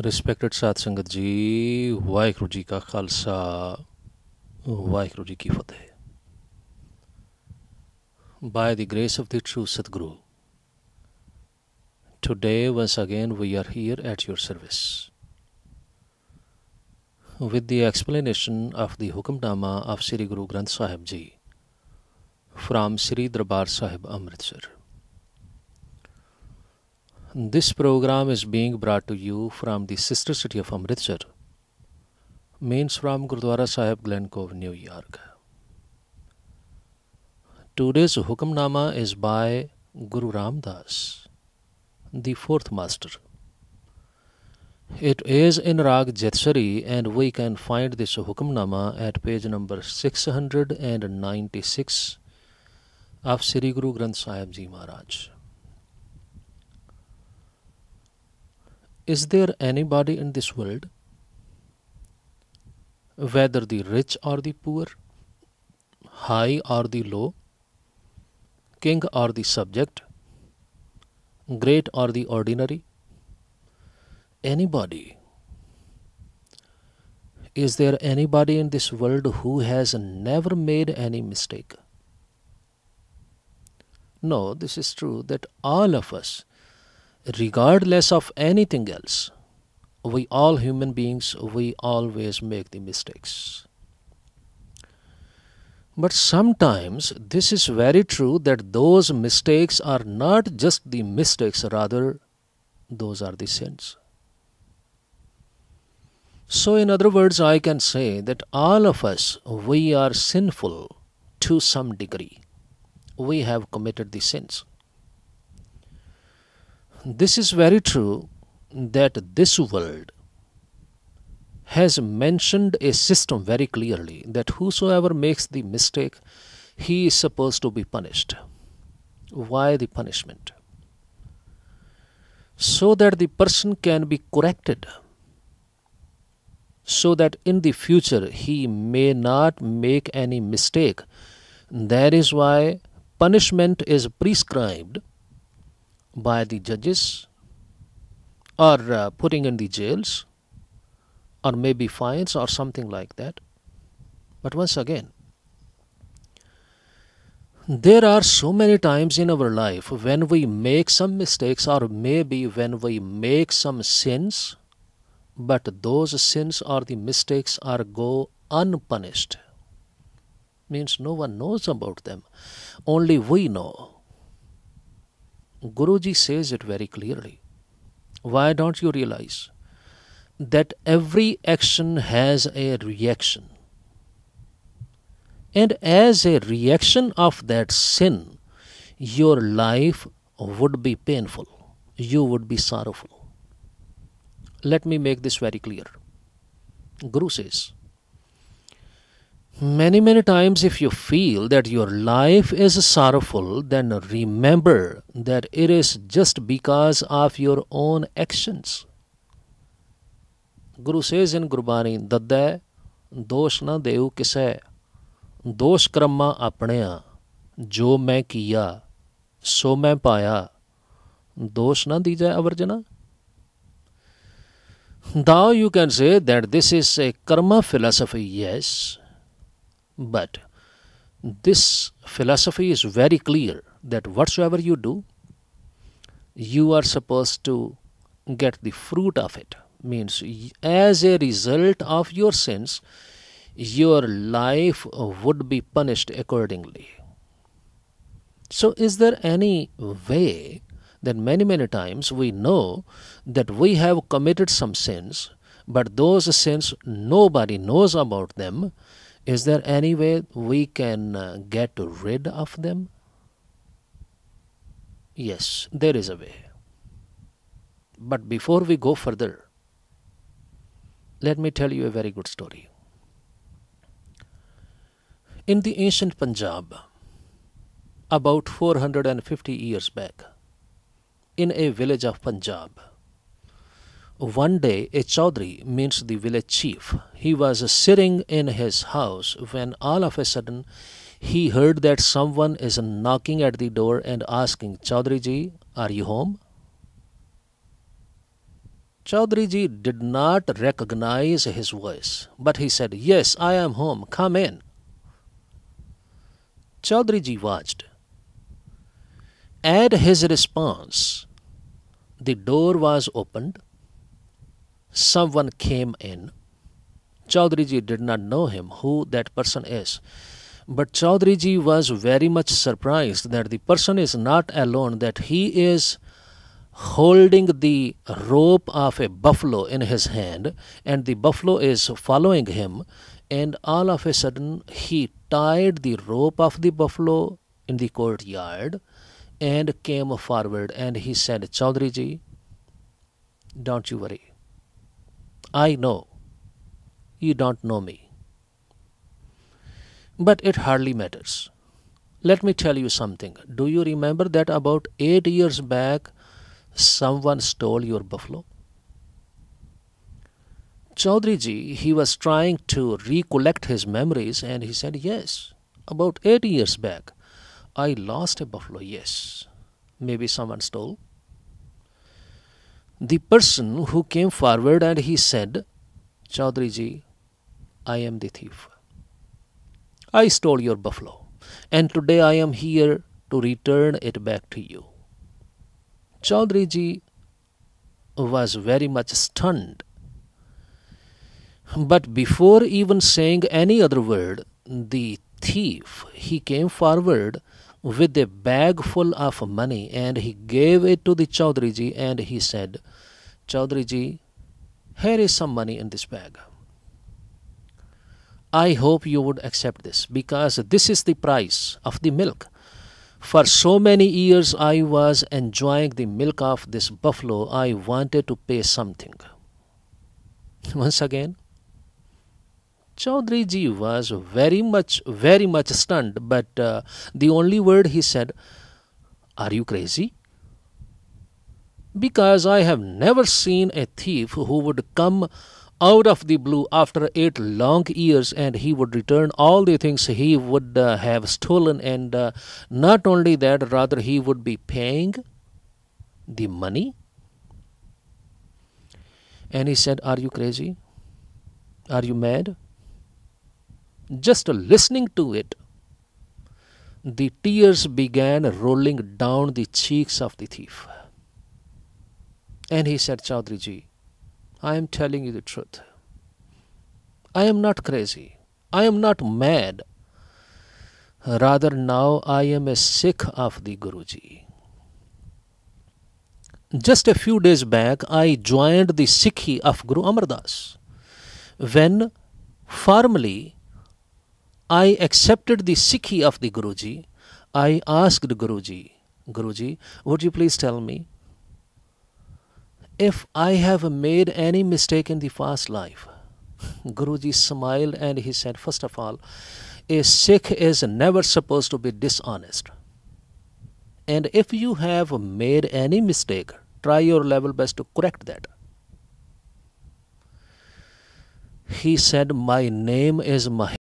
Respected Sat Sangat Ji, Vaheguru Ji Ka Khalsa, Vaheguru Ji Ki Fateh. By the grace of the true Sadguru, today once again we are here at your service with the explanation of the Hukamnama of Sri Guru Granth Sahib Ji from Sri Darbar Sahib Amritsar. This program is being brought to you from the sister city of Amritsar, means from Gurdwara Sahib, Glen Cove, New York. Today's Hukamnama is by Guru Ramdas, the fourth master. It is in Rag Jetsari, and we can find this Hukamnama at page number 696 of Sri Guru Granth Sahib Ji Maharaj. Is there anybody in this world, whether the rich or the poor, high or the low, king or the subject, great or the ordinary, anybody? Is there anybody in this world who has never made any mistake? No, this is true that all of us, regardless of anything else, we all human beings, we always make the mistakes. But sometimes this is very true that those mistakes are not just the mistakes, rather those are the sins. So in other words, I can say that all of us, we are sinful to some degree. We have committed the sins. This is very true that this world has mentioned a system very clearly that whosoever makes the mistake, he is supposed to be punished. Why the punishment? So that the person can be corrected, so that in the future he may not make any mistake. That is why punishment is prescribed by the judges, or putting in the jails, or maybe fines or something like that. But once again, there are so many times in our life when we make some mistakes, or maybe when we make some sins, but those sins or the mistakes are go unpunished. Means no one knows about them. Only we know. Guruji says it very clearly. Why don't you realize that every action has a reaction? And as a reaction of that sin, your life would be painful. You would be sorrowful. Let me make this very clear. Guru says, many times if you feel that your life is sorrowful, then remember that it is just because of your own actions. Guru says in Gurbani Katha, dosh na deu kisai, dosh karma apneya, jo main kiya, so main paya, dosh na dijai avarjana. Now you can say that this is a karma philosophy, yes. But this philosophy is very clear that whatsoever you do, you are supposed to get the fruit of it. Means as a result of your sins, your life would be punished accordingly. So is there any way that many times we know that we have committed some sins, but those sins nobody knows about them? Is there any way we can get rid of them? Yes, there is a way. But before we go further, let me tell you a very good story. In the ancient Punjab, about 450 years back, in a village of Punjab, one day a Chaudhry, means the village chief, he was sitting in his house when all of a sudden he heard that someone is knocking at the door and asking, Chaudhry ji, are you home? Chaudhry ji did not recognize his voice, but he said, "Yes, I am home, come in." Chaudhry ji watched. At his response, the door was opened. Someone came in. Chaudhry ji did not know him, who that person is. But Chaudhry ji was very much surprised that the person is not alone, that he is holding the rope of a buffalo in his hand, and the buffalo is following him. And all of a sudden, he tied the rope of the buffalo in the courtyard and came forward, and he said, "Chaudhry ji, don't you worry. I know you don't know me, but it hardly matters. Let me tell you something. Do you remember that about 8 years back, someone stole your buffalo?" Chaudhry ji, he was trying to recollect his memories, and he said, "Yes, about 8 years back, I lost a buffalo, yes. Maybe someone stole." The person who came forward and he said, "Chaudhry ji, I am the thief. I stole your buffalo, and today I am here to return it back to you." Chaudhry ji was very much stunned. But before even saying any other word, the thief, he came forward with a bag full of money, and he gave it to the Chaudhry ji, and he said, "Chaudhry ji, here is some money in this bag. I hope you would accept this, because this is the price of the milk. For so many years I was enjoying the milk of this buffalo. I wanted to pay something." Once again, Chaudhry ji was very much stunned, but the only word he said, "Are you crazy?" Because I have never seen a thief who would come out of the blue after 8 long years, and he would return all the things he would have stolen, and not only that, rather he would be paying the money. And he said, "Are you crazy? Are you mad?" Just listening to it, the tears began rolling down the cheeks of the thief. And he said, "Chaudhry ji, I am telling you the truth. I am not crazy. I am not mad. Rather, now I am a Sikh of the Guruji. Just a few days back, I joined the Sikhi of Guru Amar Das. When formally I accepted the Sikhi of the Guruji, I asked Guruji, "Guruji, would you please tell me if I have made any mistake in the past life?" Guruji smiled and he said, "First of all, a Sikh is never supposed to be dishonest. And if you have made any mistake, try your level best to correct that." He said, "My name is Mahesh."